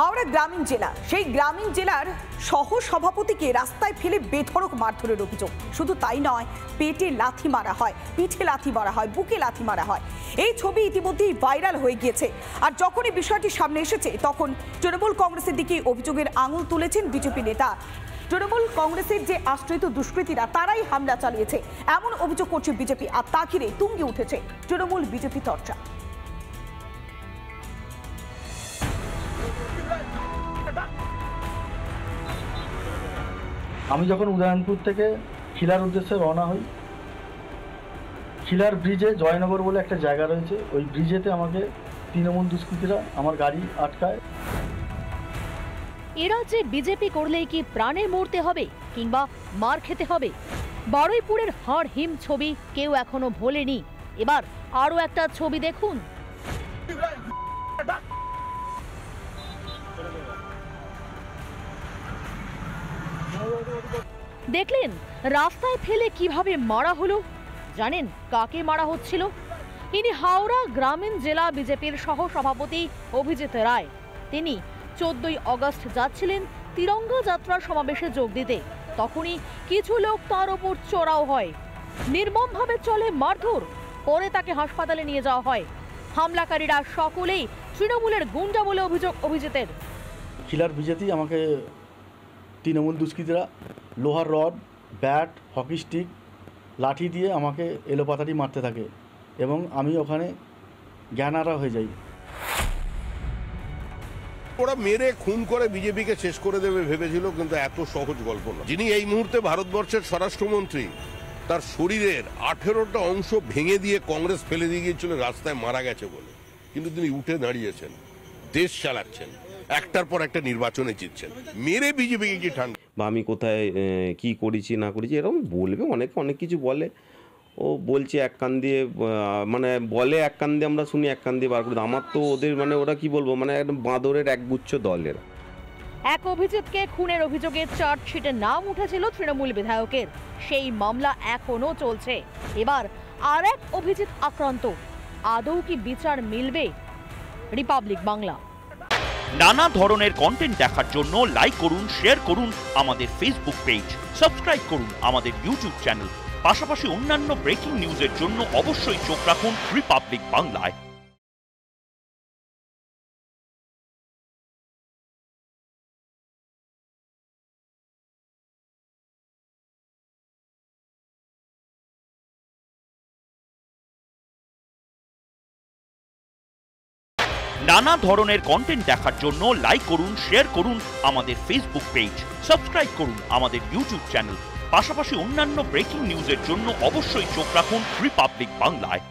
হাওড়া গ্রামীণ জেলা, সেই গ্রামীণ জেলার সহ সভাপতিকে রাস্তায় ফেলে বেধড়ক মারধরের অভিযোগ। শুধু তাই নয়, পেটে লাথি মারা হয়, পিঠে লাথি মারা হয়, বুকে লাথি মারা হয়। এই ছবি ইতিমধ্যেই ভাইরাল হয়ে গিয়েছে। আর যখনই বিষয়টি সামনে এসেছে তখন তৃণমূল কংগ্রেসের দিকে অভিযোগের আঙুল তুলেছেন বিজেপি নেতা। তৃণমূল কংগ্রেসের যে আশ্রিত দুষ্কৃতীরা তারাই হামলা চালিয়েছে এমন অভিযোগ করছে বিজেপি। আর তা ঘিরে তুঙ্গে উঠেছে তৃণমূল বিজেপি চর্চা। আমি যখন উদয়নপুর থেকে খিলার উদ্দেশ্যে রওনা হই, খিলার ব্রিজে জয়নগর বলে একটা জায়গা রয়েছে, ওই ব্রিজেতে আমাকে তৃণমূল দুষ্কৃতীরা আমার গাড়ি আটকায়। এ রাজ্যে বিজেপি করলেই কি প্রাণে মরতে হবে কিংবা মার খেতে হবে? বারুইপুরের হাড় হিম ছবি কেউ এখনো ভোলেনি। এবার আরো একটা ছবি দেখুন। দেখলেন রাস্তায় ফেলে কিভাবে মারা হলো? জানেন কাকে মারা হচ্ছিল? ইনি হাওড়া গ্রামীণ জেলা বিজেপির সহ সভাপতি অভিজিৎ রায়। তিনি 14ই আগস্ট যাচ্ছিলেন তিরঙ্গা যাত্রা সমাবেশে যোগ দিতে। তখনই কিছু লোক তার ওপর চড়াও হয়। নির্মমভাবে চলে মারধর, পরে তাকে হাসপাতালে নিয়ে যাওয়া হয়। হামলাকারীরা সকলেই তৃণমূলের গুন্ডা বলে অভিযোগ অভিজিতের। খিলার ব্রিজেতেই আমাকে তৃণমূল দুষ্কৃতীরা লোহার রড, ব্যাট, হকি স্টিক, লাঠি দিয়ে আমাকে এলোপাতাড়ি মারতে থাকে এবং আমি ওখানে জ্ঞানহারা হয়ে যাই। ওরা মেরে খুন করে বিজেপিকে শেষ করে দেবে ভেবেছিল, কিন্তু এত সহজ গল্প না। যিনি এই মুহূর্তে ভারতবর্ষের স্বরাষ্ট্রমন্ত্রী, তার শরীরের 18টা অংশ ভেঙে দিয়ে কংগ্রেস ফেলে দিয়ে গিয়েছিল রাস্তায় মারা গেছে বলে, কিন্তু তিনি উঠে দাঁড়িয়েছেন, দেশ চালাচ্ছেন, একটার পর একটা নির্বাচনে জিতছেন। মেরে বিজেপিকে কি ঠান্ডা বা আমি কোথায় কি করেছি না করেছি এরকম বলবে, অনেক কিছু বলে। ও বলছে এক কান দিয়ে, মানে বলে এক কান দিয়ে আমরা শুনি, এক কান দিয়ে বার করে। আমার তো ওদের মানে ওরা কি বলবো, মানে একদম বাঁদরের একগুচ্ছ দলের। এক অভিজিৎকে খুনের অভিযোগে চার্জশিটে নাম উঠেছিল তৃণমূল বিধায়কের। সেই মামলা এখনো চলছে। এবার আর এক অভিজিৎ আক্রান্ত। আদৌ কি বিচার মিলবে? রিপাবলিক বাংলা। নানা ধরনের কন্টেন্ট দেখার জন্য লাইক করুন, শেয়ার করুন আমাদের ফেসবুক পেজ, সাবস্ক্রাইব করুন আমাদের ইউটিউব চ্যানেল। পাশাপাশি অন্যান্য ব্রেকিং নিউজের জন্য অবশ্যই চোখ রাখুন রিপাবলিক বাংলায়। নানা ধরনের কন্টেন্ট দেখার জন্য লাইক করুন, শেয়ার করুন আমাদের ফেসবুক পেজ, সাবস্ক্রাইব করুন আমাদের ইউটিউব চ্যানেল। পাশাপাশি অন্যান্য ব্রেকিং নিউজের জন্য অবশ্যই চোখ রাখুন রিপাবলিক বাংলায়।